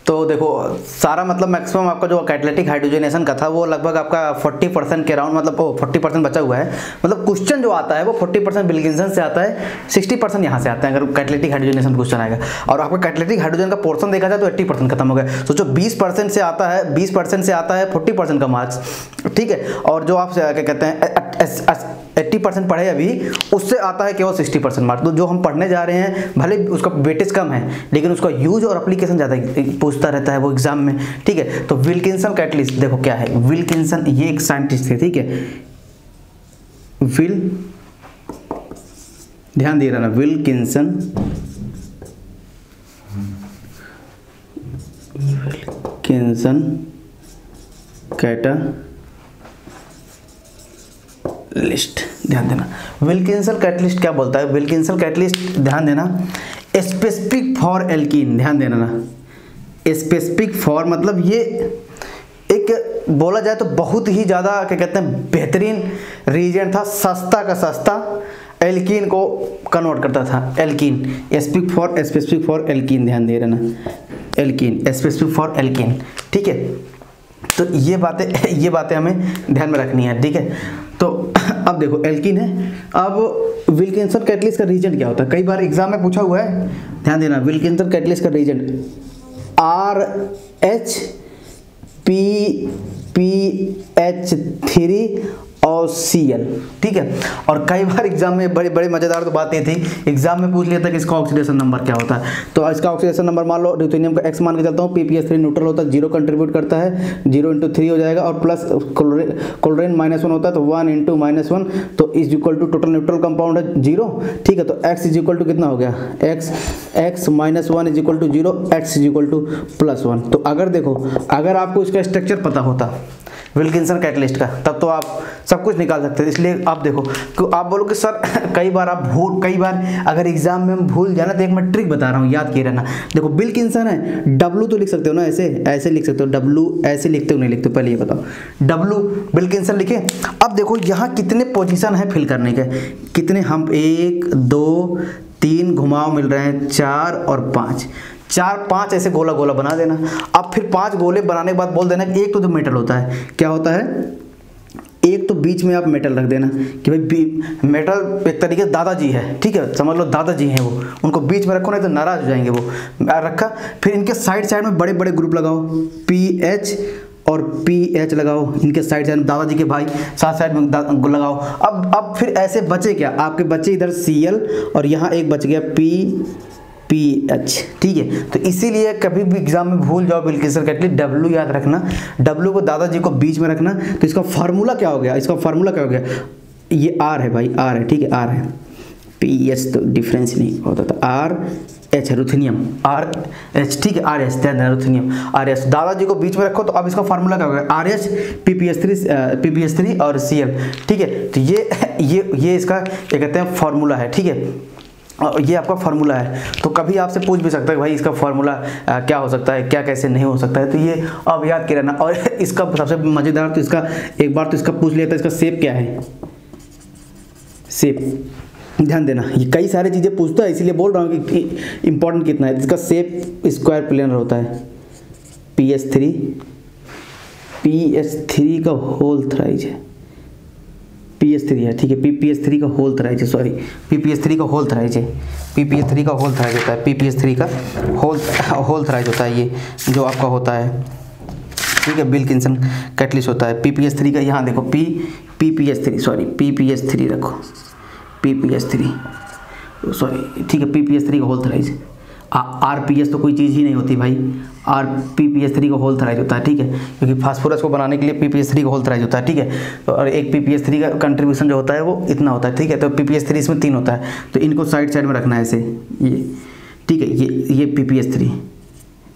तो देखो सारा मतलब मैक्सिमम आपका जो कैटालिटिक हाइड्रोजनेशन का था वो लगभग आपका 40% के अराउंड, मतलब 40% बचा हुआ है। मतलब क्वेश्चन जो आता है वो 40% विल्किंसन से आता है, 60% यहाँ से आता है अगर कैटालिटिक हाइड्रोजनेशन क्वेश्चन आएगा। और आपका कैटालिटिक हाइड्रोजन का पोर्शन देखा जाए तो 80% खत्म हो गया। सोचो 20% से आता है, 20% से आता है 40% का मार्क्स, ठीक है। और जो आप क्या कहते हैं 80% पढ़े अभी, उससे आता है केवल 60% मार्क्स। तो जो हम पढ़ने जा रहे हैं भले उसका वेटेज कम है लेकिन उसका यूज और एप्लीकेशन ज़्यादा पूछता रहता है वो एग्जाम में, ठीक है। तो विल्किंसन कैटलिस्ट देखो क्या है। विल्किंसन ये एक साइंटिस्ट थे, ठीक है। ध्यान दिए रहना, विल्किंसन कैटालिस्ट, ध्यान देना। विल्किंसन कैटलिस्ट क्या बोलता है? विल्किंसन कैटलिस्ट ध्यान देना, स्पेसिफिक फॉर एल्कीन, ध्यान देना ना। स्पेसिफिक फॉर मतलब ये एक बोला जाए तो बहुत ही ज़्यादा क्या कहते हैं बेहतरीन रीजन था, सस्ता का सस्ता एल्कीन को कन्वर्ट करता था। एल्कीन स्पेसिफिक फॉर एल्कीन, ध्यान दे रहना, एल्कीन स्पेसिफिक फॉर एल्कीन, ठीक है। तो ये बातें हमें ध्यान में रखनी है, ठीक है। तो अब देखो एल्कीन है, अब विल्किंसन कैटलिस्ट का रीजन क्या होता है? कई बार एग्जाम में पूछा हुआ है, ध्यान देना। विल्किंसन कैटलिस्ट का रीजन RHPPH3 और Cl, ठीक है। और कई बार एग्जाम में बड़ी मजेदार तो बात ये थी, एग्जाम में पूछ लिया था कि इसका ऑक्सीडेशन नंबर क्या होता है। तो इसका ऑक्सीडेशन नंबर मान लो ड्यूटेनियम का X मान के चलता हूँ, PPH3 न्यूट्रल होता है, 0 कंट्रीब्यूट करता है, 0 × 3 हो जाएगा, और प्लस क्लोरीन -1 होता है तो 1 × -1, तो is equal to total neutral compound है 0, ठीक है। तो X इज इक्वल टू कितना हो गया? X -1 is equal to 0, X is equal to +1। तो अगर देखो, अगर आपको इसका स्ट्रक्चर पता होता विल्किंसन कैटलिस्ट का, तब तो आप सब कुछ निकाल सकते थे। इसलिए आप देखो कि आप बोलो कि सर कई बार अगर एग्जाम में हम भूल जाना, तो एक मैं ट्रिक बता रहा हूँ, याद किए रहना। देखो विल्किंसन है, W तो लिख सकते हो ना, ऐसे लिख सकते हो, W ऐसे लिखते हो नहीं लिखते हो, पहले ये बताओ। W विल्किंसन लिखे। अब देखो यहाँ कितने पोजीशन है फिल करने के, कितने हम 1 2 3 घुमाव मिल रहे हैं, 4 और 5, 4-5 ऐसे गोला गोला बना देना। अब फिर 5 गोले बनाने के बाद बोल देना कि एक तो मेटल होता है, क्या होता है? एक तो बीच में आप मेटल रख देना कि भाई मेटल एक तरीके से दादाजी है, ठीक है, समझ लो दादाजी हैं वो, उनको बीच में रखो नहीं तो नाराज हो जाएंगे वो। रखा, फिर इनके साइड में बड़े बड़े ग्रुप लगाओ, PH और PH लगाओ, इनके साइड में दादाजी के भाई साइड में लगाओ। अब फिर ऐसे बचे क्या आपके? बचे इधर Cl और यहाँ एक बच गया PH, ठीक है। तो इसीलिए कभी भी एग्जाम में भूल जाओ विल्किंसन कैटलिस्ट, W याद रखना, W को दादाजी को बीच में रखना। तो इसका फार्मूला क्या हो गया? ये R है भाई, R है, ठीक है, R है। PH तो डिफरेंस नहीं होता था, RH रुथेनियम, RH, ठीक है, RH रुथेनियम, RH दादाजी को बीच में रखो। तो अब इसका फार्मूला क्या हो गया? RH PPH3 और Cl, ठीक है। तो ये इसका क्या कहते हैं फार्मूला है, ठीक है। ये आपका फार्मूला है। तो कभी आपसे पूछ भी सकता है भाई इसका फार्मूला क्या हो सकता है, क्या कैसे नहीं हो सकता है, तो ये अब याद के रहना। और इसका सबसे मज़ेदार तो इसका एक बार तो इसका पूछ लिया था, इसका शेप क्या है? शेप ध्यान देना, ये कई सारी चीज़ें पूछता है, इसीलिए बोल रहा हूँ कि इंपॉर्टेंट कितना है। इसका शेप स्क्वायर प्लेनर होता है, PH3 का होल थ्राइज है, PH3 है, ठीक है, PPH3 का होल थ्राइज है, सॉरी PPH3 का होल थ्राइज है, PPH3 का होल थ्राइज होता है, PPH3 का होल थ्राइज होता है, ये जो आपका होता है, ठीक है, विल्किंसन कैटलिस्ट होता है। PPH3 का यहाँ देखो PPH3 रखो, PPH3 सॉरी, ठीक है, PPH3 का होल थ्राइज। RPH तो कोई चीज़ ही नहीं होती भाई, PPH3 का होल थ्राइज होता है, ठीक है, क्योंकि फास्फोरस को बनाने के लिए PPH3 का होल थ्राइज होता है, ठीक है। तो और एक PPH3 का कंट्रीब्यूशन जो होता है वो इतना होता है, ठीक है। तो PPH3 इसमें 3 होता है, तो इनको साइड में रखना है ऐसे, ये ठीक है, ये PPH3,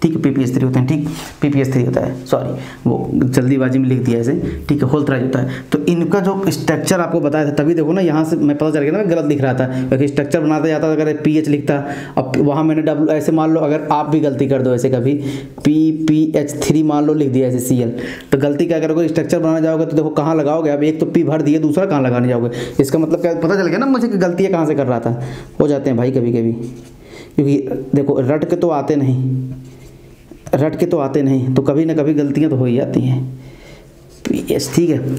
ठीक है, PPH3 होते हैं, ठीक, PPH3 होता है, सॉरी वो जल्दीबाजी में लिख दिया ऐसे, ठीक है, होल थ्राइज होता है। तो इनका जो स्ट्रक्चर आपको बताया था, तभी देखो ना यहाँ से मैं पता चल गया ना, मैं गलत लिख रहा था, क्योंकि स्ट्रक्चर बनाता जाता अगर PH लिखता, अब वहाँ मैंने W ऐसे मान लो, अगर आप भी गलती कर दो ऐसे कभी PPH3 मान लो लिख दिया ऐसे Cl, तो गलती क्या करोगे? स्ट्रक्चर बनाने जाओगे तो देखो कहाँ लगाओगे, अब एक तो P भर दिए, दूसरा कहाँ लगाने जाओगे? इसका मतलब क्या पता चल गया ना मुझे कि गलतियाँ कहाँ से कर रहा था। हो जाते हैं भाई कभी कभी, क्योंकि देखो रट के तो आते नहीं, रट के तो आते नहीं, तो कभी ना कभी गलतियाँ तो हो ही जाती हैं। पीएच, ठीक है,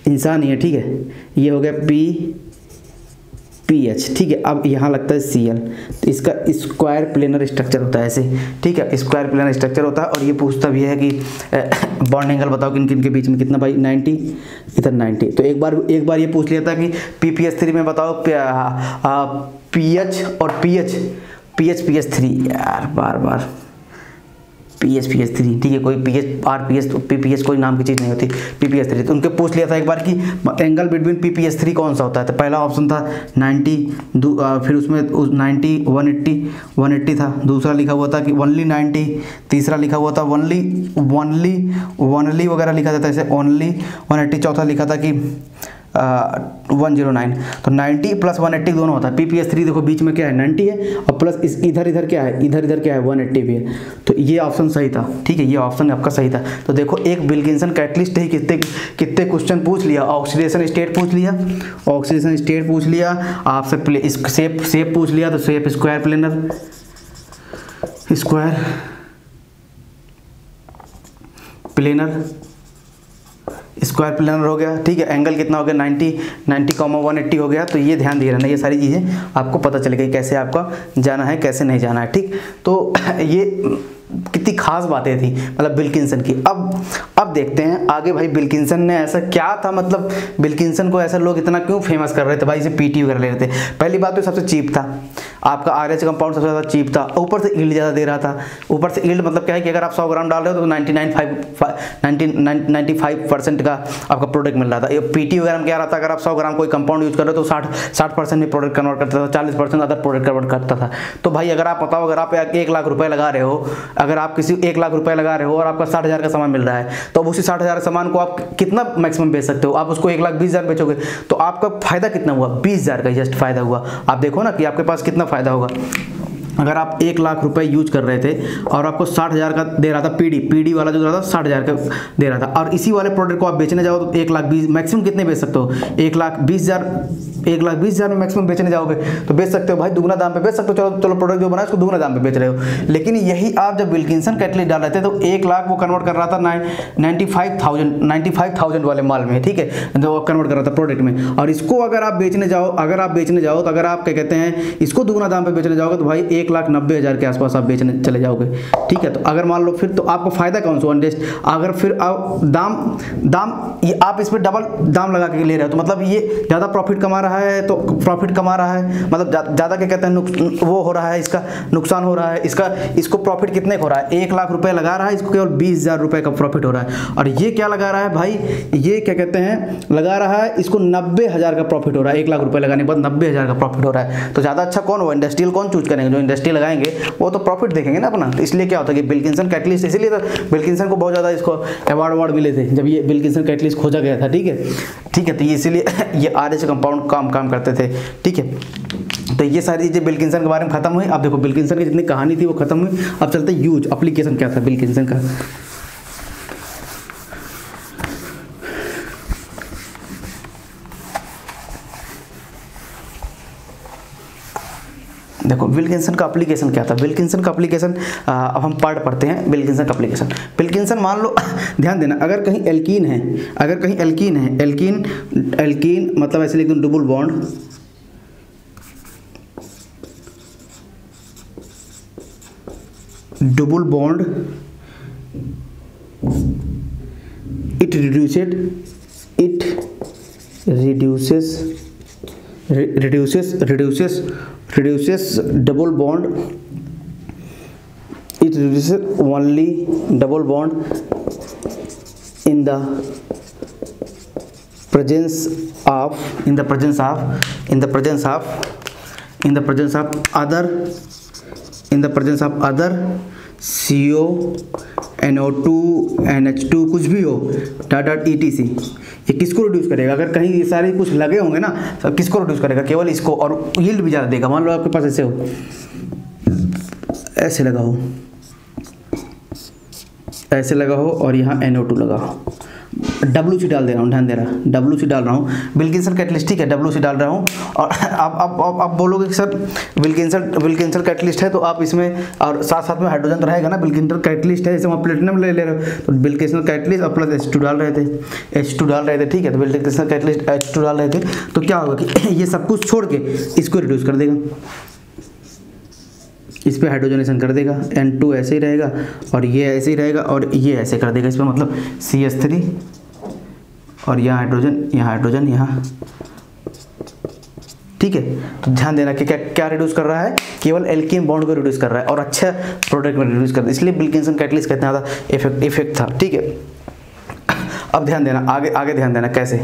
इंसान ही है, ठीक है, ये हो गया पीएच, ठीक है। अब यहाँ लगता है सीएल, तो इसका स्क्वायर प्लेनर स्ट्रक्चर होता है ऐसे, ठीक है, स्क्वायर प्लेनर स्ट्रक्चर होता है। और ये पूछता भी है कि बॉन्ड एंगल बताओ किन किन के बीच में कितना, भाई 90, इधर 90। तो एक बार ये पूछ लिया था कि PPH3 में बताओ पीएच और PH3 यार, बार PH3, ठीक है, कोई PPH कोई नाम की चीज़ नहीं होती, PPH3। तो उनके पूछ लिया था एक बार कि एंगल बिटवीन PPH3 कौन सा होता है, तो पहला ऑप्शन था 90, फिर उसमें 90 180 था, दूसरा लिखा हुआ था कि ओनली 90, तीसरा लिखा हुआ था ओनली वगैरह लिखा जाता है ऐसे, ओनली 180, चौथा लिखा था कि 109। तो 90 + 180 दोनों होता है। PPH3 देखो बीच में क्या है 90 है, और प्लस इस इधर क्या है, इधर क्या है 180 भी है। तो ये ऑप्शन सही था, ठीक है, ये ऑप्शन आपका सही था। तो देखो एक विल्किंसन कैटलिस्ट ही कितने क्वेश्चन पूछ लिया। ऑक्सीडेशन स्टेट पूछ लिया, आपसे शेप पूछ लिया, तो शेप स्क्वायर प्लेनर हो गया, ठीक है। एंगल कितना हो गया 90, 180 हो गया। तो ये ध्यान दिए रहना, ये सारी चीज़ें आपको पता चल गई कैसे आपका जाना है कैसे नहीं जाना है, ठीक। तो ये कितनी खास बातें थी मतलब विल्किंसन की। अब देखते हैं आगे भाई विल्किंसन ने ऐसा क्या था, मतलब विल्किंसन को ऐसा लोग इतना क्यों फेमस कर रहे थे भाई, इसे पीटी वगैरह ले रहे थे। पहली बात तो सबसे चीप था, आपका RH कंपाउंड सबसे ज़्यादा चीप था, ऊपर से यील्ड ज़्यादा दे रहा था। ऊपर से यील्ड मतलब क्या है कि अगर आप 100 ग्राम डाल रहे हो तो 95% का आपका प्रोडक्ट मिल रहा था। पीटी वगैरह में क्या रहा था, अगर आप 100 ग्राम कोई कंपाउंड यूज कर रहे हो तो 60% में प्रोडक्ट कन्वर्ट करता था, 40% अदर प्रोडक्ट कन्वर्ट करता था। तो भाई अगर आप बताओ, अगर आप 1 लाख रुपए लगा रहे हो, अगर आप किसी 1 लाख रुपए लगा रहे हो और आपका 60,000 का सामान मिल रहा है, तो अब उसी 60,000 का सामान को आप कितना मैक्सिमम बेच सकते हो, आप उसको 1,20,000 बेचोगे, तो आपका फायदा कितना हुआ, 20,000 का जस्ट फायदा हुआ। आप देखो ना कि आपके पास कितना फायदा होगा। अगर आप 1 लाख रुपए यूज कर रहे थे और आपको 60,000 का दे रहा था, पीडी वाला जो दे रहा था 60,000 का दे रहा था, और इसी वाले प्रोडक्ट को आप बेचने जाओ तो 1,20,000 मैक्सिमम कितने बेच सकते हो, 1,20,000 में मैक्सिमम बेचने जाओगे तो बेच सकते हो भाई, दुगना दाम पे बेच सकते हो। चलो प्रोडक्ट जो बना उसको दुगना दाम पे बेच रहे हो। लेकिन यही आप जब विल्किंसन कैटलिस्ट डाल रहे थे तो 1 लाख वो कन्वर्ट कर रहा था 95,000 वाले माल में, ठीक है, जो कन्वर्ट कर रहा था प्रोडक्ट में। और इसको अगर आप बेचने जाओ तो अगर आप क्या कहते हैं इसको दुगना दाम पे बेचने जाओगे तो भाई 1,90,000 के आसपास आप बेचने चले जाओगे, ठीक है। तो अगर मान लो फिर तो आपको फायदा कौन सा, अगर फिर दाम ये आप इस पर डबल दाम लगा के ले रहे हो, तो मतलब ये ज़्यादा प्रॉफिट कमा रहा है, तो प्रॉफिट कमा रहा है मतलब ज़्यादा क्या कहते हैं वो हो रहा है, इसका नुकसान हो रहा है, इसको प्रॉफिट कितने का हो रहा है, 1 लाख रुपए लगा रहा है, इसको केवल 20,000 रुपए का प्रॉफिट हो रहा है। और ये क्या लगा रहा है भाई, ये क्या कहते हैं लगा रहा है, इसको 90,000 का प्रॉफिट हो रहा है, 1 लाख रुपए लगाने के बाद 90,000 का प्रॉफिट हो रहा है। तो ज़्यादा अच्छा कौन हो, इंडस्ट्रियल कौन चूज करेंगे, जो इंडस्ट्री लगाएंगे वो तो प्रॉफिट देखेंगे ना अपना। तो इसलिए क्या होता है कि विल्किंसन कैटलिस्ट, इसीलिए तो विल्किंसन को बहुत ज़्यादा इसको अवार्ड मिले थे जब ये विल्किंसन कैटलिस्ट खोजा गया था, ठीक है। तो ये इसीलिए ये RH कंपाउंड काम करते थे, ठीक है। तो ये सारी चीज़ें विल्किंसन के बारे में खत्म हुई। अब देखो विल्किंसन की जितनी कहानी थी वो खत्म हुई। अब चलते यूज एप्लीकेशन क्या था विल्किंसन का। देखो विल्किंसन का एप्लीकेशन क्या था। विल्किंसन का एप्लीकेशन अब हम पार्ट पढ़ते हैं। विल्किंसन का एप्लीकेशन, विल्किंसन मान लो ध्यान देना, अगर कहीं एल्कीन है, एल्कीन मतलब ऐसे लिख दूं double bond, it reduces double bond, it reduces only double bond in the presence of other CO NO2 NH2 कुछ भी हो .etc। ये किसको रिड्यूस करेगा, अगर कहीं ये सारे कुछ लगे होंगे ना, सब किसको रिड्यूस करेगा, केवल इसको, और यील्ड भी ज़्यादा देगा। मान लो आपके पास ऐसे हो, ऐसे लगा हो और यहाँ NO2 लगा हो, WC डाल दे रहा हूँ, ध्यान दे रहा, WC डाल रहा हूँ, विल्किंसन कैटलिस्ट, ठीक है, WC डाल रहा हूँ। और अब बोलोगे कि सर विल्किंसन कैटलिस्ट है तो आप इसमें और साथ साथ में हाइड्रोजन तो रहेगा ना, विल्किंसन कैटलिस्ट है, जैसे हम प्लेटिनम ले रहे हो तो विल्किंसन कैटलिस्ट और प्लस H2 डाल रहे थे, H2 डाल रहे थे, ठीक है, तो विल्किंसन कैटलिस्ट H2 डाल रहे थे, तो क्या होगा कि ये सब कुछ छोड़ के इसको रिड्यूस कर देगा, इस पर हाइड्रोजनेशन कर देगा, N2 ऐसे ही रहेगा और ये ऐसे ही रहेगा और ये ऐसे कर देगा, इस पर मतलब CH3 और यहाँ हाइड्रोजन यहाँ, ठीक है। तो ध्यान देना कि क्या क्या रिड्यूस कर रहा है, केवल एल्कीन बॉन्ड को रिड्यूस कर रहा है और अच्छा प्रोडक्ट में रिड्यूस कर रहा है, इसलिए विल्किंसन कैटलिस्ट कितना ज़्यादा इफेक्ट था, ठीक है। अब ध्यान देना, आगे ध्यान देना कैसे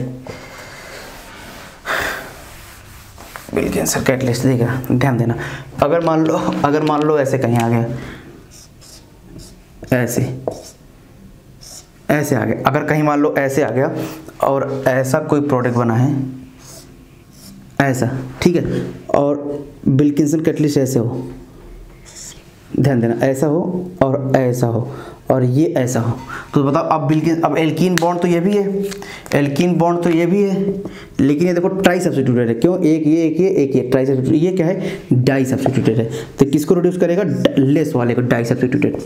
विल्किंसन कैटलिस्ट देगा, ध्यान देना। अगर मान लो ऐसे कहीं आ गया, ऐसे आ गया, अगर कहीं मान लो ऐसे आ गया और ऐसा कोई प्रोडक्ट बना है ऐसा, ठीक है, और विल्किंसन कैटलिस्ट ऐसे हो, ध्यान देना, ऐसा हो और ऐसा हो और ये ऐसा हो, तो बताओ अब एल्कीन बॉन्ड तो ये भी है, एल्कीन बॉन्ड तो ये भी है, लेकिन ये देखो ट्राई सब्स्टिट्यूटेड है, क्यों, एक ये ट्राई सब्स्टिट्यूटेड, ये क्या है, डाई सब्स्टिट्यूटेड है, तो किसको रिड्यूस करेगा, लेस वाले को, डाई सब्स्टिट्यूटेड,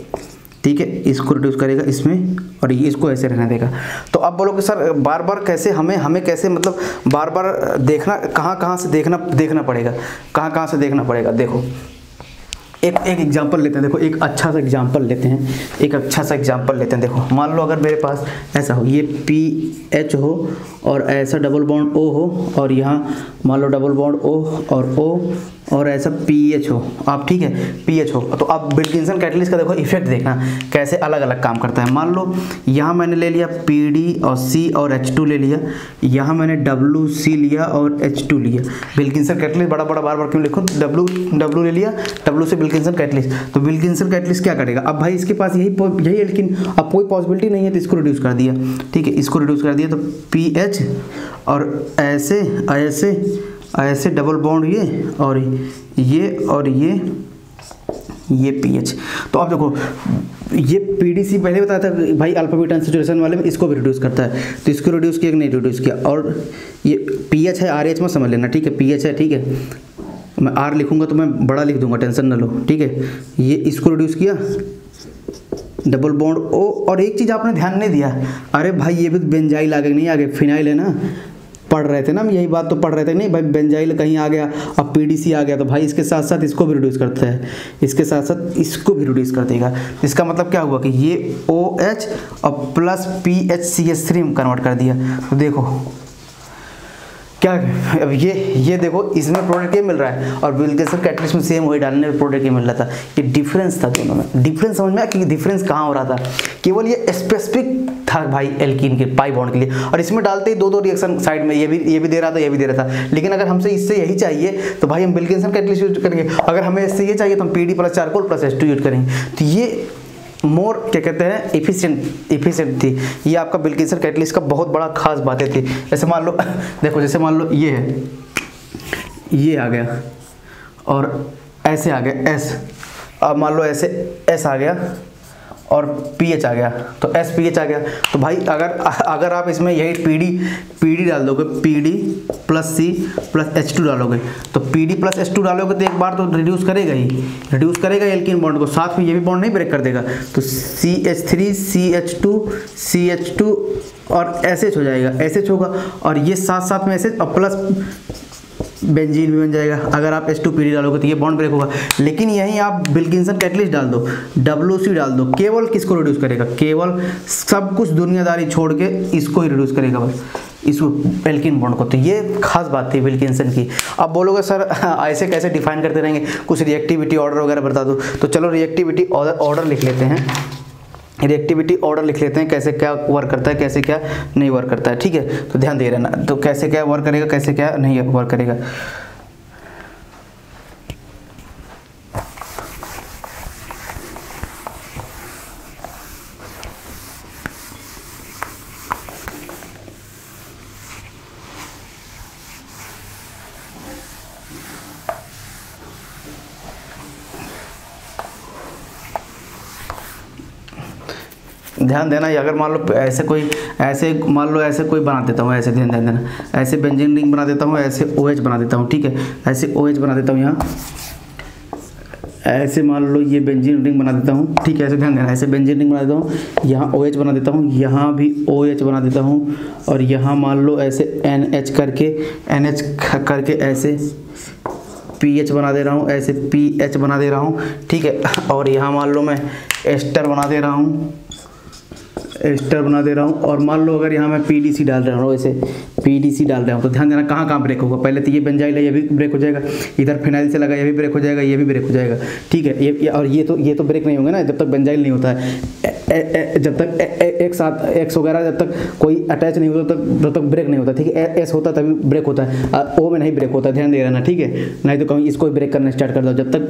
ठीक है, इसको रिड्यूस करेगा इसमें और ये इसको ऐसे रहने देगा। तो अब बोलोगे सर बार बार कैसे हमें कैसे मतलब बार बार देखना, कहाँ से देखना पड़ेगा, कहाँ से देखना पड़ेगा। देखो एक एग्जांपल लेते हैं, देखो एक अच्छा सा एग्जांपल लेते हैं, देखो मान लो अगर मेरे पास ऐसा हो, ये PH हो और ऐसा डबल बॉन्ड O हो और यहाँ मान लो डबल बॉन्ड O और O और ऐसा PH हो, आप ठीक है PH हो, तो आप विल्किंसन कैटलिस्ट का देखो इफेक्ट देखना कैसे अलग अलग काम करता है। मान लो यहाँ मैंने ले लिया PD और C और H2 ले लिया, यहाँ मैंने WC लिया और H2 लिया, विल्किंसन कैटलिस्ट बड़ा बार बार क्यों लिखो, W ले लिया, W से विल्किंसन कैटलिस्ट, तो विल्किंसन कैटलिस्ट क्या करेगा, अब भाई इसके पास यही लेकिन अब कोई पॉसिबिलिटी नहीं है तो इसको रिड्यूस कर दिया, ठीक है, इसको रिड्यूस कर दिया, तो PH और ऐसे डबल बॉन्ड ये PH। तो अब देखो ये PDC पहले बताया था भाई अल्फा बीटा अनसैचुरेशन वाले में इसको भी रिड्यूस करता है, तो इसको रिड्यूस किया कि नहीं रिड्यूस किया, और ये PH है, RH में समझ लेना, ठीक है, PH है, ठीक है, मैं R लिखूंगा तो मैं बड़ा लिख दूंगा, टेंशन ना लो, ठीक है, ये इसको रिड्यूस किया डबल बॉन्ड O, और एक चीज़ आपने ध्यान नहीं दिया, अरे भाई ये भी बेंजाइल आगे नहीं, आगे फिनाइल है ना, पढ़ रहे थे ना हम, यही बात तो पढ़ रहे थे, नहीं भाई बेंजाइल कहीं आ गया, अब PDC आ गया, तो भाई इसके साथ साथ इसको भी रिड्यूस करता है, इसके साथ साथ इसको भी रिड्यूस कर देगा। इसका मतलब क्या हुआ कि ये OH और प्लस PHCH3 में कन्वर्ट कर दिया, तो देखो क्या, अब ये देखो इसमें प्रोडक्ट ये मिल रहा है और विल्किंसन कैटलिस्ट में सेम वही डालने में प्रोडक्ट ये मिल रहा था, ये डिफरेंस था दोनों में, डिफरेंस समझ में आया कि डिफरेंस कहाँ हो रहा था, केवल ये स्पेसिफिक था भाई एल्कीन के पाई बॉन्ड के लिए, और इसमें डालते ही दो रिएक्शन साइड में ये भी दे रहा था, ये भी दे रहा था, लेकिन अगर हमसे इससे यही चाहिए तो भाई हम विल्किंसन कैटलिस्ट यूज करेंगे, अगर हमें इससे ये चाहिए तो हम PD plus charcoal plus H2 use करेंगे, तो ये मोर क्या कहते हैं इफिशिएंट थी, ये आपका विल्किंसन कैटलिस्ट का बहुत बड़ा खास बातें थी। जैसे मान लो देखो, जैसे मान लो ये है, ये आ गया और ऐसे आ गया S, अब मान लो ऐसे S आ गया और PH आ गया, तो SPH आ गया, तो भाई अगर आप इसमें यही PD डाल दोगे, PD plus C plus H2 डालोगे, तो PD प्लस H2 डालोगे तो एक बार तो रिड्यूस करेगा एल्कीन बॉन्ड को, साथ में ये भी बॉन्ड नहीं ब्रेक कर देगा, तो CH3 CH2 और SH हो जाएगा, SH होगा, और ये साथ में SH और प्लस बेंजीन भी बन जाएगा। अगर आप H2PD डालोगे तो ये बॉन्ड ब्रेक होगा, लेकिन यहीं आप विल्किंसन कैटलिस्ट डाल दो, WC डाल दो, केवल किसको रिड्यूस करेगा, केवल सब कुछ दुनियादारी छोड़ के इसको ही रिड्यूस करेगा, बस इसको एल्कीन बॉन्ड को। तो ये खास बात थी विल्किंसन की। अब बोलोगे सर ऐसे कैसे डिफाइन करते रहेंगे, कुछ रिएक्टिविटी ऑर्डर वगैरह बता दो, तो चलो रिएक्टिविटी ऑर्डर लिख लेते हैं, रिएक्टिविटी ऑर्डर लिख लेते हैं, कैसे क्या वर्क करता है, कैसे क्या नहीं वर्क करता है, ठीक है, तो ध्यान दे रहना, तो कैसे क्या वर्क करेगा, कैसे क्या नहीं वर्क करेगा। ध्यान देना, ये अगर मान लो ऐसे कोई बना देता हूँ, ऐसे ध्यान देना, ऐसे बेंजीन रिंग बना देता हूँ, ऐसे OH बना देता हूँ, ठीक है, ऐसे OH बना देता हूँ यहाँ, ऐसे मान लो ये बेंजीन रिंग बना देता हूँ, ठीक है, ऐसे ध्यान देना, ऐसे बेंजीन रिंग बना देता हूँ, यहाँ OH बना देता हूँ, यहाँ भी OH बना देता हूँ, और यहाँ मान लो ऐसे NH करके ऐसे PH बना दे रहा हूँ, ऐसे PH बना दे रहा हूँ, ठीक है, और यहाँ मान लो मैं एस्टर बना दे रहा हूँ, और मान लो अगर यहाँ मैं PDC डाल रहा हूँ, ऐसे PDC डाल रहा हूँ, तो ध्यान देना कहाँ कहाँ ब्रेक होगा। पहले तो ये बेंजाइल है, ये भी ब्रेक हो जाएगा, इधर फिनाइल से लगा ये भी ब्रेक हो जाएगा, ये भी ब्रेक हो जाएगा, ठीक है, ये और ये तो ब्रेक नहीं होंगे ना जब तक बेंजाइल नहीं होता है, जब तक एक साथ एक्स वगैरह जब तक कोई अटैच नहीं होता तब तक ब्रेक नहीं होता, ठीक है, एस होता तभी ब्रेक होता है, ओ में नहीं ब्रेक होता, ध्यान दे रहना, ठीक है, नहीं तो कहीं इसको ब्रेक करना स्टार्ट कर दो, जब तक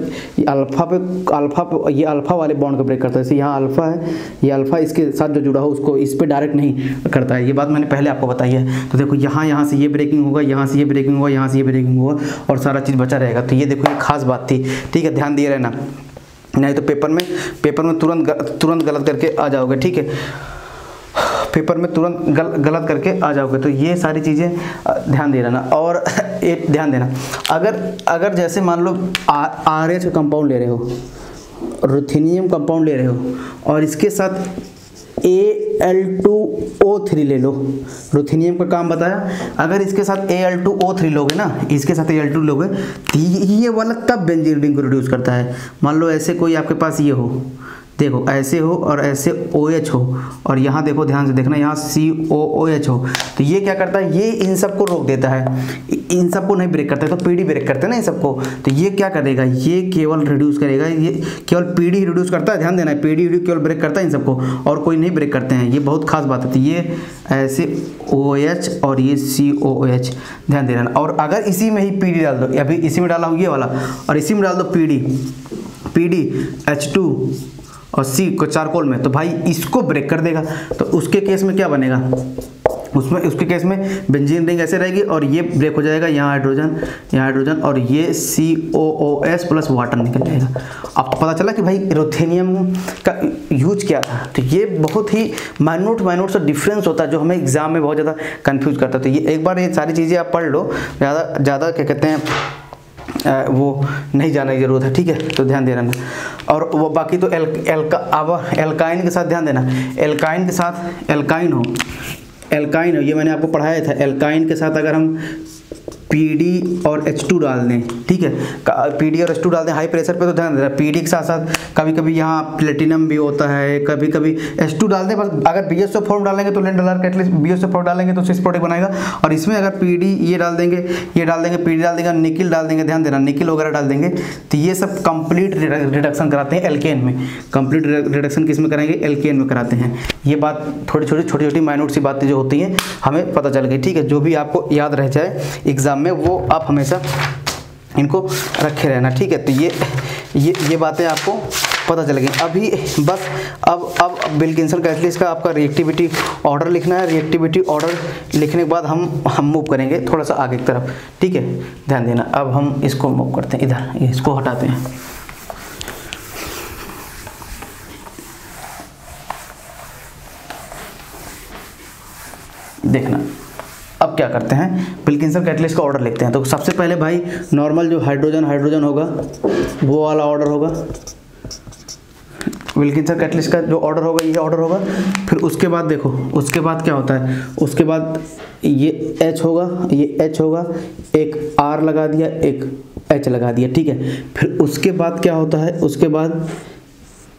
ये अल्फा वाले बॉन्ड को ब्रेक करता है। जैसे यहाँ अल्फा है, ये अल्फा इसके साथ जो जुड़ा हो उसको इस पर डायरेक्ट नहीं करता है, ये बात मैंने पहले आपको बताई है। तो देखो यहाँ से ये ब्रेकिंग होगा, यहाँ से ये ब्रेकिंग होगा, यहाँ से ये ब्रेकिंग होगा, और सारा चीज़ बचा रहेगा। तो ये देखो ये खास बात थी, ठीक है, ध्यान दिए रहना, नहीं तो पेपर में तुरंत गलत करके आ जाओगे, ठीक है, पेपर में तुरंत गलत करके आ जाओगे। तो ये सारी चीज़ें ध्यान दे रहना। और एक ध्यान देना, अगर जैसे मान लो RH का कंपाउंड ले रहे हो, रुथेनियम कंपाउंड ले रहे हो, और इसके साथ Al2O3 ले लो, रुथेनियम का काम बताया, अगर इसके साथ Al2O3 लोगे ना, इसके साथ Al2 लोगे तो ये वाला तब बेंजीन रिंग को रिड्यूस करता है। मान लो ऐसे कोई आपके पास ये हो, देखो ऐसे हो और ऐसे OH हो, और यहाँ देखो ध्यान से देखना, यहाँ COOH हो, तो ये क्या करता है, ये इन सबको रोक देता है, इन सबको नहीं ब्रेक करता है, तो PD ब्रेक करते हैं ना इन सबको, तो ये क्या करेगा, ये केवल रिड्यूस करेगा, ये केवल PD रिड्यूस करता है, ध्यान देना है, PD केवल ब्रेक करता है इन सबको, और कोई नहीं ब्रेक करते हैं, ये बहुत खास बात है। तो ये ऐसे OH और ये COOH, ध्यान देना। और अगर इसी में ही PD डाल दो, अभी इसी में डाला हूँ ये वाला, और इसी में डाल दो PD H2 और C को चारकोल में, तो भाई इसको ब्रेक कर देगा। तो उसके केस में क्या बनेगा, उसके केस में बेंजीन रिंग ऐसे रहेगी, और ये ब्रेक हो जाएगा, यहाँ हाइड्रोजन, और ये COOS प्लस वाटर निकल जाएगा। अब पता चला कि भाई रुथेनियम का यूज क्या था। तो ये बहुत ही माइन्यूट सा डिफरेंस होता है जो हमें एग्जाम में बहुत ज़्यादा कंफ्यूज करता है। तो ये एक बार ये सारी चीज़ें आप पढ़ लो, ज़्यादा क्या कहते हैं वो नहीं जाने की जरूरत है, ठीक है, तो ध्यान देना। और वो बाकी तो एल्काइन के साथ ध्यान देना, एल्काइन के साथ एल्काइन हो, ये मैंने आपको पढ़ाया था, एल्काइन के साथ अगर हम PD और H2 डाल दें, ठीक है, PD और H2 डाल दें हाई प्रेशर पे, तो ध्यान देना PD के साथ साथ कभी कभी यहाँ प्लेटिनम भी होता है, कभी कभी H2 डाल दें, बस अगर BSO फॉर्म डालेंगे तो लेंड डालर एटलीस्ट BSO फॉर्म डालेंगे तो सिस प्रोडक्ट बनाएगा, और इसमें अगर PD ये डाल देंगे PD डाल देंगे, निकिल डाल देंगे, ध्यान देना निकिल वगैरह डाल देंगे, तो ये सब कंप्लीट रिडक्शन कराते हैं एल्केन में, कंप्लीट रिडक्शन किस में कराएंगे, एल्केन में कराते हैं। ये बात छोटी माइन्यूट सी बातें जो होती हैं हमें पता चल गई, ठीक है, जो भी आपको याद रह जाए एग्जाम में वो आप हमेशा इनको रखे रहना, ठीक है। तो ये बातें आपको पता चल गई। अभी बस अब विल्किंसन कैटलिस्ट का आपका रिएक्टिविटी ऑर्डर लिखना है, रिएक्टिविटी ऑर्डर लिखने के बाद हम मूव करेंगे थोड़ा सा आगे की तरफ, ठीक है, ध्यान देना। अब हम इसको मूव करते हैं, इधर इसको हटाते हैं, देखना अब क्या करते हैं, विल्किंसन कैटलिस्ट का ऑर्डर लिखते हैं। तो सबसे पहले भाई नॉर्मल जो हाइड्रोजन होगा वो वाला ऑर्डर होगा, विल्किंसन कैटलिस्ट का जो ऑर्डर होगा ये ऑर्डर होगा। फिर उसके बाद देखो, उसके बाद क्या होता है, उसके बाद ये H होगा, एक R लगा दिया, एक H लगा दिया, ठीक है। फिर उसके बाद क्या होता है, उसके बाद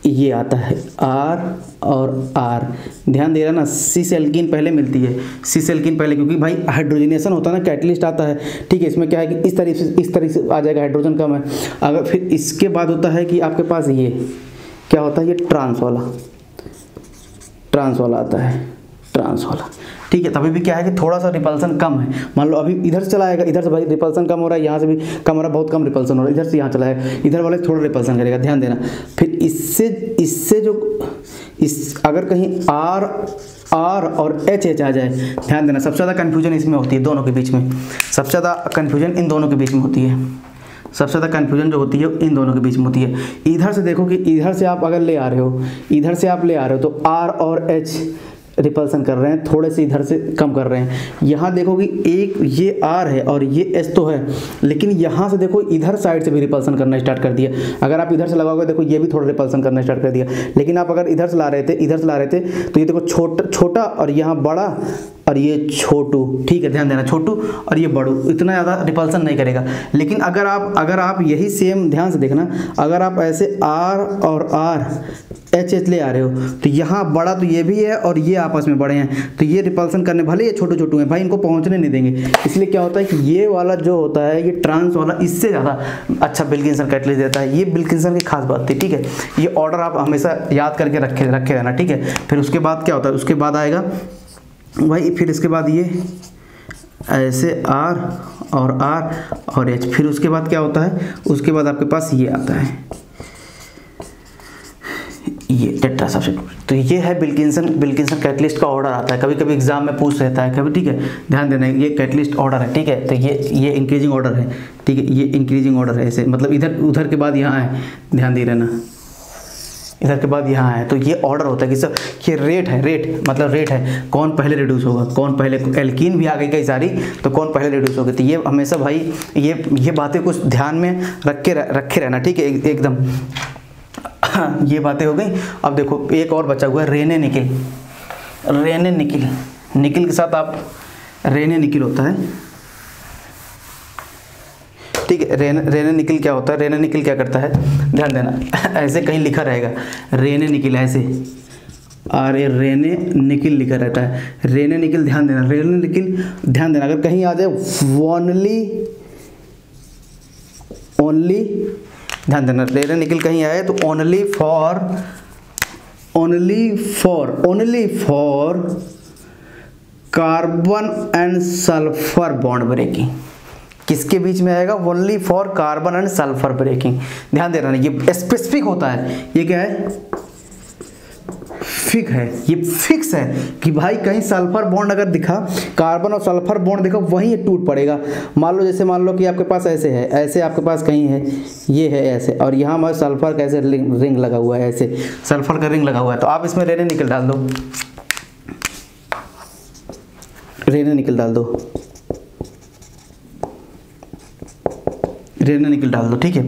ये आता है R और R, ध्यान दे रहा ना, सिस एल्कीन पहले मिलती है, सिस एल्कीन पहले, क्योंकि भाई हाइड्रोजनेशन होता है ना, कैटलिस्ट आता है, ठीक है। इसमें क्या है कि इस तरह से आ जाएगा, हाइड्रोजन कम है। अगर फिर इसके बाद होता है कि आपके पास ये क्या होता है, ये ट्रांस वाला आता है, ट्रांस वाला, ठीक है। तभी भी क्या है कि थोड़ा सा रिपल्सन कम है। मान लो अभी इधर से चला आएगा, इधर से भाई रिपल्सन कम हो रहा है, यहाँ से भी कम हो रहा है, बहुत कम रिपल्सन हो रहा है, इधर से यहाँ चला है, इधर वाले थोड़ा रिपल्सन करेगा, ध्यान देना। फिर इससे जो अगर कहीं R और H आ जाए, ध्यान देना, सबसे ज़्यादा कन्फ्यूजन इसमें होती है, दोनों के बीच में सबसे ज़्यादा कन्फ्यूजन इन दोनों के बीच में होती है। सबसे ज़्यादा कन्फ्यूजन जो होती है इन दोनों के बीच में होती है। इधर से देखो कि इधर से आप अगर ले आ रहे हो, इधर से आप ले आ रहे हो तो R और H रिपल्सन कर रहे हैं, थोड़े से इधर से कम कर रहे हैं। यहाँ देखो कि एक ये R है और ये H तो है, लेकिन यहाँ से देखो इधर साइड से भी रिपल्सन करना स्टार्ट कर दिया। अगर आप इधर से लगाओगे देखो ये भी थोड़ा रिपल्सन करना स्टार्ट कर दिया, लेकिन आप अगर इधर से ला रहे थे, इधर से ला रहे थे तो ये देखो छोटा और यहाँ बड़ा और ये छोटू, ठीक है, ध्यान देना, छोटू और ये बड़ू, इतना ज़्यादा रिपल्सन नहीं करेगा। लेकिन अगर आप यही सेम ध्यान से देखना, अगर आप ऐसे R और R H ले आ रहे हो तो यहाँ बड़ा तो ये भी है और ये आपस में बड़े हैं, तो ये रिपल्सन करने, भले ये छोटे छोटू हैं भाई, इनको पहुँचने नहीं देंगे। इसलिए क्या होता है कि ये वाला जो होता है ये ट्रांस वाला इससे ज़्यादा अच्छा विल्किंसन कैटलिस्ट देता है। ये विल्किंसन की खास बात थी, ठीक है। ये ऑर्डर आप हमेशा याद करके रखे रहना, ठीक है। फिर उसके बाद क्या होता है, उसके बाद आएगा भाई, फिर इसके बाद ये ऐसे R और R और H, फिर उसके बाद क्या होता है, उसके बाद आपके पास ये आता है, ये टेट्रा सब्स्टिट्यूट। तो ये है विल्किंसन कैटलिस्ट का ऑर्डर आता है, कभी कभी एग्जाम में पूछ रहता है कभी, ठीक है, ध्यान देना, ये कैटलिस्ट ऑर्डर है, ठीक है। तो ये इंक्रीजिंग ऑर्डर है, ठीक है, ये इंक्रीजिंग ऑर्डर है, ऐसे मतलब इधर उधर के बाद यहाँ है, ध्यान दे रहना, इधर के बाद यहाँ है। तो ये ऑर्डर होता है कि सर ये रेट है, रेट मतलब रेट है, कौन पहले रिड्यूस होगा, कौन पहले, एल्कीन भी आ गई कई सारी, तो कौन पहले रिड्यूस होगी। तो ये हमेशा भाई ये बातें कुछ ध्यान में रखे रहना, ठीक है, एकदम। ये बातें हो गई। अब देखो एक और बचा हुआ है, रेने निकिल। निकिल के साथ आप रेने निकिल होता है, ठीक है। रेने निकिल क्या होता है, रेने निकिल क्या करता है, ध्यान देना, ऐसे कहीं लिखा रहेगा रेने निकिल, ऐसे रेने निकिल लिखा रहता है, रेने निकिल, ध्यान देना, रेने निकिल ध्यान देना। अगर कहीं आ जाए ओनली ध्यान देना, रेने निकिल कहीं आए तो only for carbon and sulphur bond breaking. किसके बीच में आएगा, only for carbon and sulphur breaking. ध्यान देना, ये स्पेसिफिक होता है, ये क्या है, ये फिक्स है कि भाई कहीं सल्फर बॉन्ड अगर दिखा, कार्बन और सल्फर बॉन्ड दिखा, वहीं ये टूट पड़ेगा। मान लो कि आपके पास ऐसे है, ऐसे आपके पास कहीं है, ये है ऐसे, और यहाँ हमारे सल्फर का ऐसे रिंग लगा हुआ है, ऐसे सल्फर का रिंग लगा हुआ है, तो आप इसमें रेने निकल डाल दो, रेने निकल डाल दो, ठीक है,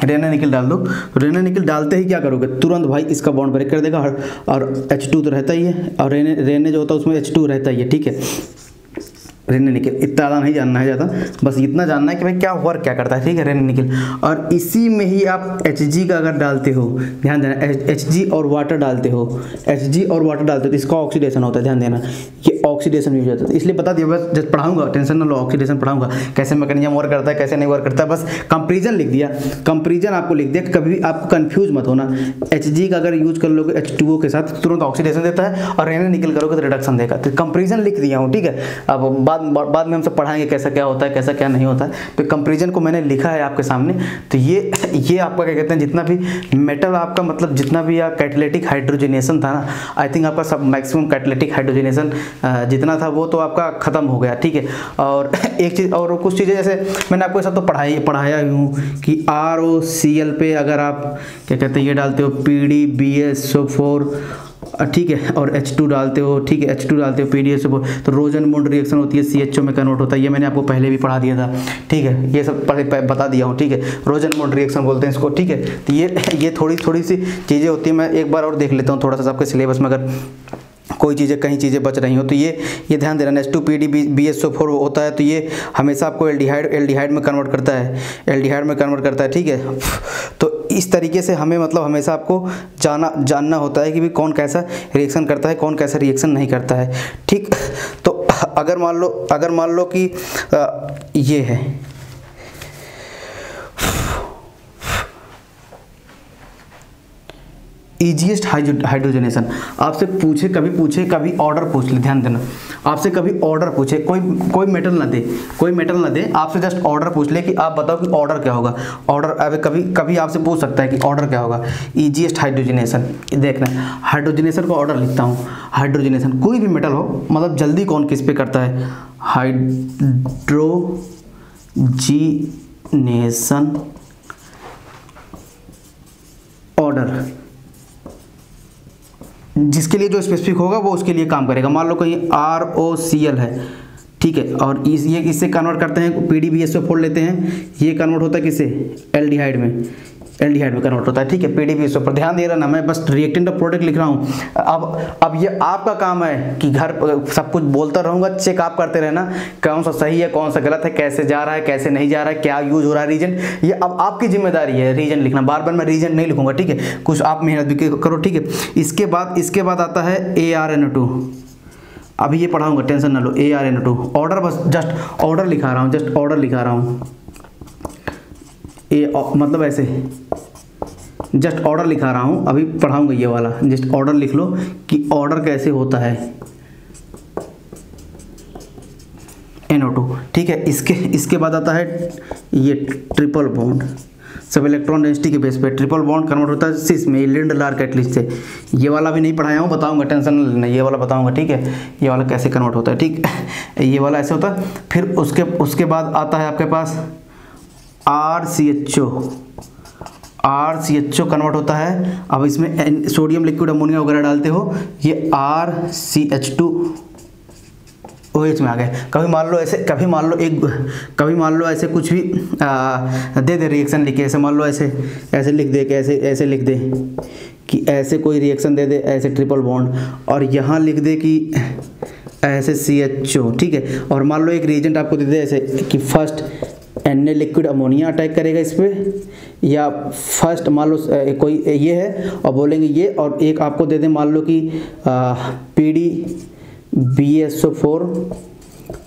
रेने निकल डाल दो। तो रेने निकल डालते ही क्या करोगे, तुरंत भाई इसका बॉन्ड ब्रेक कर देगा, और H2 तो रहता ही है, और रेने जो होता है उसमें H2 रहता ही है, ठीक है। रेने निकिल इतना ज़्यादा नहीं जानना है, ज़्यादा बस इतना जानना है कि भाई क्या वर्क क्या करता है, ठीक है, रेने निकिल। और इसी में ही आप Hg का अगर डालते हो, ध्यान देना, Hg और वाटर डालते हो, तो इसका ऑक्सीडेशन होता है, ध्यान देना, ये ऑक्सीडेशन भी हो जाता है। इसलिए बता दिया, बस जब पढ़ाऊंगा टेंशन ना लो, ऑक्सीडेशन पढ़ाऊंगा, कैसे मैकेनिज्म वर्क करता है, कैसे नहीं वर्क करता है, बस कंपेरिजन लिख दिया, कंपेरिजन आपको लिख दिया, कभी आप कंफ्यूज मत होना। Hg का अगर यूज कर लोगे H2O के साथ तुरंत ऑक्सीडेशन देता है, और रेने निकिल करोगे तो रिडक्शन देगा। तो कंपेरिजन लिख दिया हूँ, ठीक है। अब बाद में हम सब पढ़ाएंगे कैसा क्या होता है, कैसा क्या नहीं होता है। तो कंपेरिजन को मैंने लिखा है आपके सामने। तो ये आपका क्या कहते हैं, जितना भी मेटल आपका मतलब जितना भी कैटालिटिक हाइड्रोजनेशन था ना, आई थिंक आपका सब मैक्सिमम कैटालिटिक हाइड्रोजनेशन जितना था वो तो आपका खत्म हो गया, ठीक है। और एक चीज़ और कुछ चीज़ें जैसे मैंने आपको सब तो पढ़ाया हूँ कि ROCl पे अगर आप क्या कहते हैं ये डालते हो PDBSO4, ठीक है, और H2 डालते हो, ठीक है, H2 डालते हो PDSO4, तो रोजन-बॉन्ड रिएक्शन होती है, CHO में कन्वर्ट होता है। ये मैंने आपको पहले भी पढ़ा दिया था, ठीक है, ये सब बता दिया हूँ, ठीक है। रोजन-बॉन्ड रिएक्शन बोलते हैं इसको, ठीक है। तो ये थोड़ी सी चीज़ें होती हैं, मैं एक बार और देख लेता हूँ थोड़ा सा आपके सिलेबस में, अगर कोई चीज़ें कहीं चीज़ें बच रही हो तो ये ध्यान देना। H2PDBSO4 होता है, तो ये हमेशा आपको एल्डिहाइड में कन्वर्ट करता है, ठीक है। तो इस तरीके से हमें मतलब हमेशा आपको जानना होता है कि भी कौन कैसा रिएक्शन करता है, कौन कैसा रिएक्शन नहीं करता है, ठीक। तो अगर मान लो कि ये है, ईजीएस्ट हाइड्रोजनेशन आपसे कभी ऑर्डर पूछ ले, ध्यान देना, आपसे कभी ऑर्डर पूछे, कोई मेटल ना दे, आपसे जस्ट ऑर्डर पूछ ले कि आप बताओ कि ऑर्डर क्या होगा। ऑर्डर अब कभी आपसे पूछ सकता है कि ऑर्डर क्या होगा, ईजीएस्ट हाइड्रोजनेशन। देखना, हाइड्रोजनेशन का ऑर्डर लिखता हूँ, हाइड्रोजनेशन कोई भी मेटल हो, मतलब जल्दी कौन किस पे करता है, कॉम्बिनेशन ऑर्डर, जिसके लिए जो स्पेसिफिक होगा वो उसके लिए काम करेगा। मान लो कहीं ROCL है, ठीक है, और ये इससे कन्वर्ट करते हैं PDBS पे फोड़ लेते हैं, ये कन्वर्ट होता है किससे, एल्डिहाइड में कन्वर्ट होता है, ठीक है, PDBS पर ध्यान दे रहा ना, मैं बस रिएक्टेंट ऑफ प्रोडक्ट लिख रहा हूँ। अब ये आपका काम है कि घर सब कुछ बोलता रहूँगा, चेक आप करते रहना कौन सा सही है कौन सा गलत है, कैसे जा रहा है कैसे नहीं जा रहा है, क्या यूज हो रहा है रीजन, ये अब आपकी जिम्मेदारी है रीजन लिखना। बार बार मैं रीजन नहीं लिखूंगा, ठीक है, कुछ आप मेहनत भी करो, ठीक है। इसके बाद आता है ARNO2, अभी ये पढ़ाऊंगा, टेंशन ना लो। ARNO2 ऑर्डर, बस जस्ट ऑर्डर लिखा रहा हूँ, मतलब ऐसे जस्ट ऑर्डर लिखा रहा हूँ, अभी पढ़ाऊंगा ये वाला, जस्ट ऑर्डर लिख लो कि ऑर्डर कैसे होता है NO2, ठीक है। इसके बाद आता है ये ट्रिपल बॉन्ड, सब इलेक्ट्रॉन डेंसिटी के बेस पे ट्रिपल बॉन्ड कन्वर्ट होता है सिस में, लिंड-लार कैटलिस्ट से। ये वाला भी नहीं पढ़ाया हूँ, बताऊंगा, टेंशन नहीं, ये वाला बताऊंगा, ठीक है, ये वाला कैसे कन्वर्ट होता है, ठीक, ये वाला ऐसे होता है। फिर उसके बाद आता है आपके पास RCHO कन्वर्ट होता है। अब इसमें सोडियम लिक्विड अमोनिया वगैरह डालते हो, ये RCH2OH में आ गए। कभी मान लो ऐसे कुछ भी दे रिएक्शन लिखे, ऐसे मान लो ऐसे लिख दे कि ऐसे लिख दे कि ऐसे कोई रिएक्शन दे दे, ऐसे ट्रिपल बॉन्ड, और यहाँ लिख दे कि ऐसे CHO, ठीक है। और मान लो एक रिएजेंट आपको दे दे ऐसे कि first Na liquid ammonia attack करेगा इस पर, या फर्स्ट मान लो कोई ये है और बोलेंगे ये, और एक आपको दे दें मान लो कि PDBSO4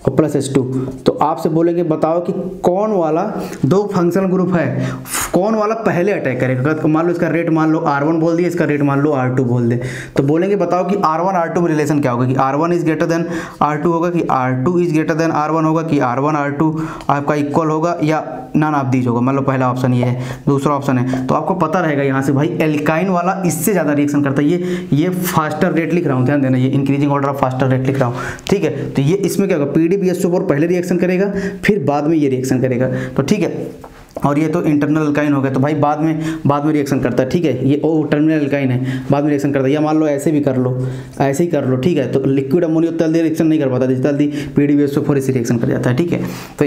और +H2, तो आपसे बोलेंगे बताओ कि कौन वाला दो फंक्शनल ग्रुप है, कौन वाला पहले अटैक करेगा। मान लो इसका रेट मान लो R1 बोल दिया, इसका रेट मान लो R2 बोल दे, तो बोलेंगे बताओ कि R1 R2 में रिलेशन क्या होगा, कि R1 is greater than R2 होगा, कि R2 is greater than R1 होगा, कि R1 R2 आपका इक्वल होगा, या नन ऑफ दीज होगा। मान लो पहला ऑप्शन ये है, दूसरा ऑप्शन है, तो आपको पता रहेगा यहाँ से भाई एल्काइन वाला इससे ज़्यादा रिएक्शन करता है। ये फास्टर रेट लिख रहा हूँ, ध्यान देना, ये increasing order of faster rate लिख रहा हूँ, ठीक है। तो ये इसमें क्या होगा, PDBSO4 पहले रिएक्शन करेगा, फिर बाद में ये रिएक्शन करेगा, तो ठीक है। और ये तो इंटरनल अल्काइन हो गया, तो भाई बाद में रिएक्शन करता है, ठीक है, ये टर्मिनल अल्काइन है, बाद में रिएक्शन करता है। या मान लो ऐसे भी कर लो, ऐसे ही कर लो, ठीक है, तो लिक्विड अमोनिया जल्दी रिएक्शन नहीं कर पाता, जल्दी PDBSO4 से रिएक्शन कर जाता है, ठीक है। तो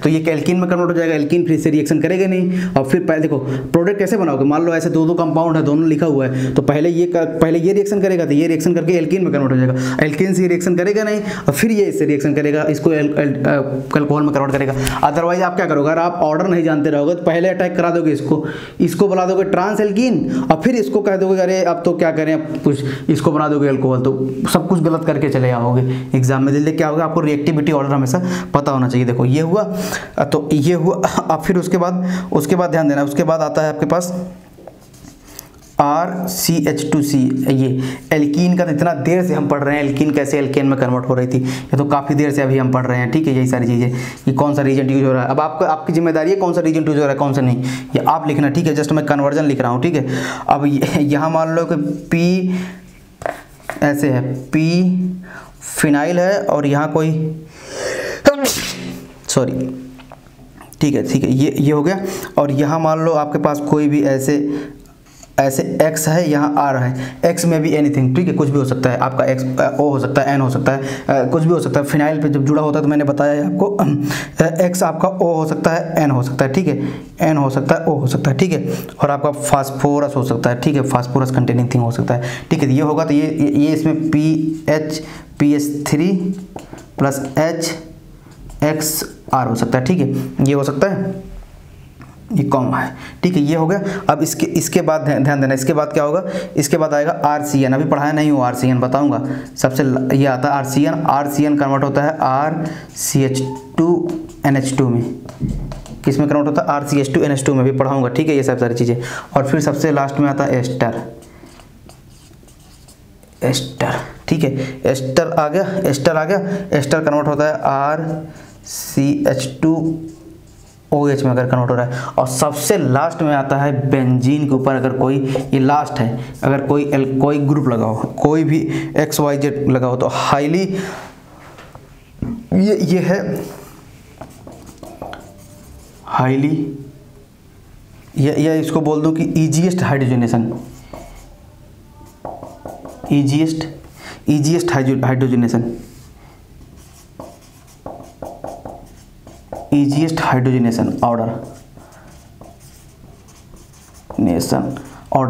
ये एल्कीन में कन्वर्ट हो जाएगा, एल्कीन फिर से रिएक्शन करेगा नहीं। और फिर पहले देखो प्रोडक्ट कैसे बनाओगे, मान लो ऐसे दो कंपाउंड है, दोनों लिखा हुआ है, तो पहले ये रिएक्शन करेगा, तो ये रिएक्शन करके एल्कीन में कन्वर्ट हो जाएगा, एल्कीन से रिएक्शन करेगा नहीं, और फिर ये इससे रिएक्शन करेगा, इसको अल्कोहल में कन्वर्ट करेगा। अदरवाइज आप क्या करोगे, अगर आप ऑर्डर नहीं जानते रहोगे तो पहले अटैक करा दोगे इसको बुला दोगे ट्रांस एल्कीन, और फिर इसको कह दोगे अरे अब तो क्या करें, अब कुछ इसको बना दोगे अल्कोहल, तो सब कुछ गलत करके चले आओगे एग्जाम में। जल्दी क्या होगा, आपको रिएक्टिविटी ऑर्डर हमेशा पता होना चाहिए। देखो ये हुआ, तो ये हुआ। अब फिर उसके बाद ध्यान देना, उसके बाद आता है आपके पास RCH2C। ये एल्कीन का इतना देर से हम पढ़ रहे हैं, एल्कीन कैसे एल्केन में कन्वर्ट हो रही थी, ये तो काफ़ी देर से अभी हम पढ़ रहे हैं, ठीक है। यही सारी चीज़ें कि कौन सा रीजेंट यूज हो रहा है, अब आपकी जिम्मेदारी है कौन सा रीजेंट यूज हो रहा है कौन सा नहीं, ये आप लिखना, ठीक है। जस्ट मैं कन्वर्जन लिख रहा हूँ, ठीक है। अब यहाँ मान लो कि P ऐसे है, P फिनाइल है, और यहाँ कोई सॉरी, ठीक है, ये हो गया। और यहाँ मान लो आपके पास कोई भी ऐसे X है, यहाँ R है, X में भी एनीथिंग, ठीक है, कुछ भी हो सकता है आपका, X O हो सकता है, N हो सकता है, कुछ भी हो सकता है। फिनाइल पे जब जुड़ा होता है तो मैंने बताया है आपको, X आपका O हो सकता है, N हो सकता है, ठीक है, N हो सकता है, O हो सकता है, ठीक है। और आपका फास्फोरस हो सकता है, ठीक है, फास्फोरस कंटेनिंग थिंग हो सकता है, ठीक है। ये होगा तो ये इसमें PH3 प्लस HXR हो सकता है, ठीक है, ये हो सकता है, ये कॉमा है, ठीक है, ये हो गया। अब इसके बाद ध्यान देना, इसके बाद क्या होगा, इसके बाद आएगा RCN, अभी पढ़ाया नहीं हूँ, RCN बताऊंगा। सबसे ये आता है RCN कन्वर्ट होता है RCH2NH2 में, किस में कन्वर्ट होता है, RCH2NH2 में भी पढ़ाऊंगा, ठीक है, ये सब सारी चीज़ें। और फिर सबसे लास्ट में आता है एस्टर, ठीक है, एस्टर आ गया, एस्टर कन्वर्ट होता है RCH2OH में अगर कन्वर्ट हो रहा है। और सबसे लास्ट में आता है बेंजीन के ऊपर, अगर कोई, ये लास्ट है, अगर कोई ग्रुप लगाओ, कोई भी XYZ लगाओ, तो हाईली ये है हाईली, या इसको बोल दूं कि easiest hydrogenation, easiest hydrogenation, easiest hydrogenation order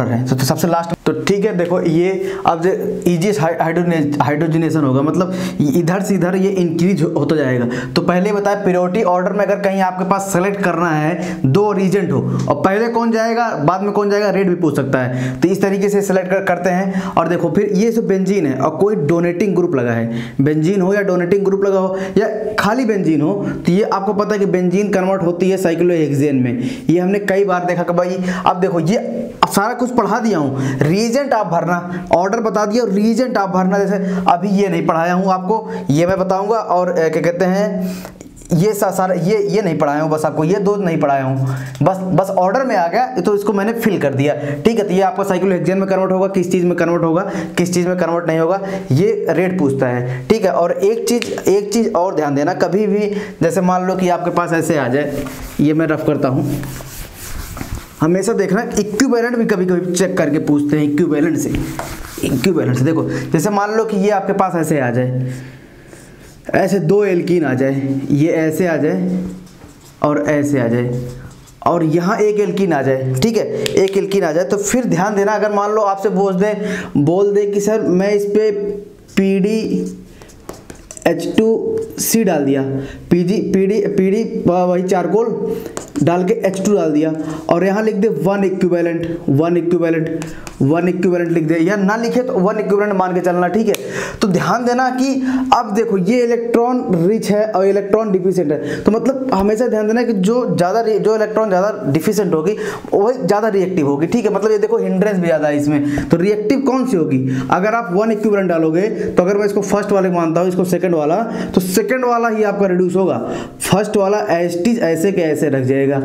है। तो सबसे लास्ट, तो ठीक है देखो ये अब ईजीएस्ट हाइड्रोजनेशन होगा, मतलब इधर से इधर ये इंक्रीज होता जाएगा। तो पहले बताया प्रायोरिटी ऑर्डर में अगर कहीं आपके पास सेलेक्ट करना है, दो रीजेंट हो और पहले कौन जाएगा बाद में कौन जाएगा, रेट भी पूछ सकता है। तो इस तरीके से सेलेक्ट करते हैं। और देखो फिर ये जो बेंजीन है और कोई डोनेटिंग ग्रुप लगा है, बेंजीन हो या डोनेटिंग ग्रुप लगा हो या खाली बेंजीन हो, तो ये आपको पता है कि बेंजीन कन्वर्ट होती है साइक्लोहेक्सेन में। ये हमने कई बार देखा कि भाई अब देखो ये सारा कुछ पढ़ा दिया हूँ, रीजेंट आप भरना, ऑर्डर बता दिया और रीजेंट आप भरना। जैसे अभी ये नहीं पढ़ाया हूँ आपको, ये मैं बताऊंगा। और क्या कहते हैं, ये सारा ये नहीं पढ़ाया हूँ, बस आपको ये दो नहीं पढ़ाया हूँ, बस ऑर्डर में आ गया तो इसको मैंने फिल कर दिया। ठीक है, तो ये आपका साइक्लोहेक्सेन में कन्वर्ट होगा, किस चीज़ में कन्वर्ट होगा, किस चीज़ में कन्वर्ट नहीं होगा, ये रेट पूछता है। ठीक है, और एक चीज़ और ध्यान देना, कभी भी जैसे मान लो कि आपके पास ऐसे आ जाए, ये मैं रफ करता हूँ, हमेशा देखना इक्विवेलेंट भी कभी कभी चेक करके पूछते हैं। इक्विवेलेंट से देखो, जैसे मान लो कि ये आपके पास ऐसे आ जाए, ऐसे दो एल्कीन आ जाए, ये ऐसे आ जाए और ऐसे आ जाए, और यहाँ एक एल्कीन आ जाए। ठीक है, एक एल्कीन आ जाए, तो फिर ध्यान देना, अगर मान लो आपसे बोल दे कि सर मैं इस पे PDH2C डाल दिया, पीडी वही चारकोल डाल के H2 डाल दिया, और यहाँ लिख दे वन इक्विवेलेंट लिख दे, या ना लिखे तो वन इक्विवेलेंट मान के चलना। ठीक है, तो ध्यान देना कि अब देखो ये इलेक्ट्रॉन रिच है और इलेक्ट्रॉन डिफिशिएंट है, तो मतलब हमेशा ध्यान देना कि जो इलेक्ट्रॉन ज़्यादा डिफिशिएंट होगी वही ज़्यादा रिएक्टिव होगी। ठीक है, मतलब ये देखो हिंड्रेंस भी ज़्यादा है इसमें, तो रिएक्टिव कौन सी होगी, अगर आप वन इक्विवेलेंट डालोगे तो अगर मैं इसको फर्स्ट वाले मानता हूँ, इसको सेकंड वाला, तो सेकंड वाला ही आपका रिड्यूस होगा, फर्स्ट वाला एस्टिज ऐसे के ऐसे रख जाएगा,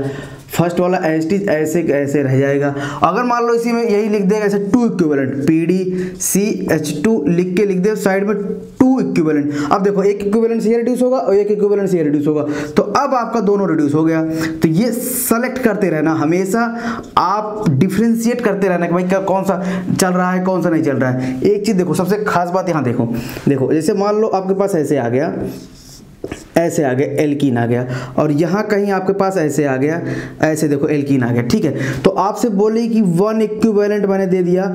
फर्स्ट वाला एस्टिज ऐसे के ऐसे रह जाएगा। अगर मान लो इसी में यही लिख देगा ऐसे टू इक्विवेलेंट, PDCH2 लिख दे साइड में टू इक्विवेलेंट। अब देखो एक इक्विवेलेंट से ये रिड्यूस होगा और एक इक्विवेलेंट से ये रिड्यूस होगा, तो अब आपका दोनों रिड्यूस हो गया। तो ये सेलेक्ट करते रहना, हमेशा आप डिफ्रेंशिएट करते रहना कि भाई क्या कौन सा चल रहा है कौन सा नहीं चल रहा है। एक चीज़ देखो, सबसे खास बात यहाँ देखो, जैसे मान लो आपके पास ऐसे आ गया, ऐसे आ गया एल्कीन आ गया, और यहाँ कहीं आपके पास ऐसे आ गया, ऐसे देखो एल्कीन आ गया। ठीक है, तो आपसे बोली कि वन इक्विवेलेंट मैंने दे दिया,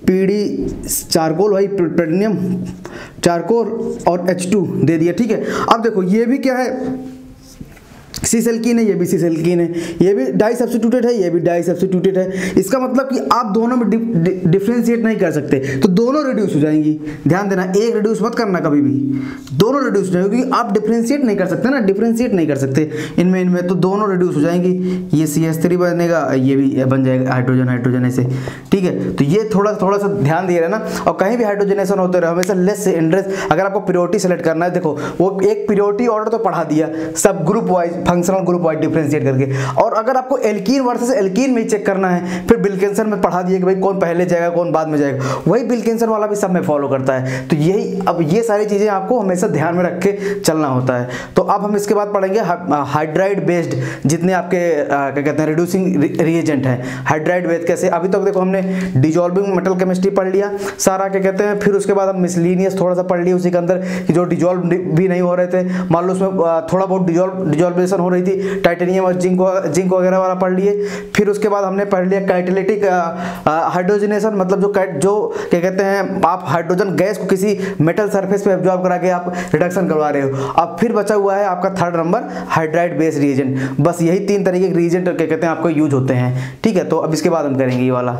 पीडी चारकोल भाई प्लेटिनियम चारकोल और H2 दे दिया। ठीक है, अब देखो ये भी क्या है, सिस एल्कीन है, ये भी सिस एल्कीन है, ये भी डाई सब्स्टिट्यूटेड है, ये भी डाई सब्स्टिट्यूटेड है। इसका मतलब कि आप दोनों में डिफ्रेंशिएट नहीं कर सकते, तो दोनों रिड्यूस हो जाएंगी। ध्यान देना, एक रिड्यूस मत करना कभी भी, दोनों रिड्यूस हो जाएंगे, क्योंकि आप डिफ्रेंशिएट नहीं कर सकते ना, डिफ्रेंशिएट नहीं कर सकते इनमें, तो दोनों रिड्यूस हो जाएंगी। ये CH3 बनेगा, ये भी बन जाएगा हाइड्रोजन ऐसे। ठीक है, तो ये थोड़ा सा ध्यान दिए रहना, और कहीं भी हाइड्रोजनेशन होते रहे हमेशा लेस से इंटरेस्ट। अगर आपको प्रायोरिटी सेलेक्ट करना है, देखो वो एक प्रायोरिटी ऑर्डर तो पढ़ा दिया, सब group wise functional group wise differentiate करके, और अगर आपको एल्कीन वर्सेस एल्कीन में चेक करना है, फिर विल्किंसन में पढ़ा दिया कि भाई कौन पहले जाएगा कौन बाद में जाएगा, वही विल्किंसन वाला भी सब में फॉलो करता है। तो यही, अब ये सारी चीजें आपको हमेशा ध्यान में रख के चलना होता है। तो अब हम इसके बाद पढ़ेंगे हाइड्राइड बेस्ड जितने आपके क्या कहते हैं रिड्यूसिंग रिएजेंट है, हाइड्राइड बेस्ड कैसे। अभी तक देखो हमने डिजॉल्विंग मेटल केमिस्ट्री पढ़ लिया सारा, क्या कहते हैं, फिर उसके बाद हम मिसलिनियस थोड़ा सा पढ़ लिया उसी के अंदर कि जो डिजॉल्व भी नहीं हो रहे थे, मान लो उसमें थोड़ा बहुत डिजॉल्वेशन हो रही थी, टाइटेनियम और जिंक वगैरह वाला पढ़ लिए। फिर उसके बाद हमने पढ़ लिया कैटालिटिक हाइड्रोजनेशन, मतलब जो क्या कहते हैं आप हाइड्रोजन गैस को किसी मेटल सरफेस पे एब्जॉर्ब करा के आप रिडक्शन करवा रहे हो। अब फिर बचा हुआ है आपका third number hydride base reagent. बस यही तीन तरीके के रिएजेंट क्या कहते हैं आपको यूज होते हैं। ठीक है, तो अब इसके बाद हम करेंगे ये वाला।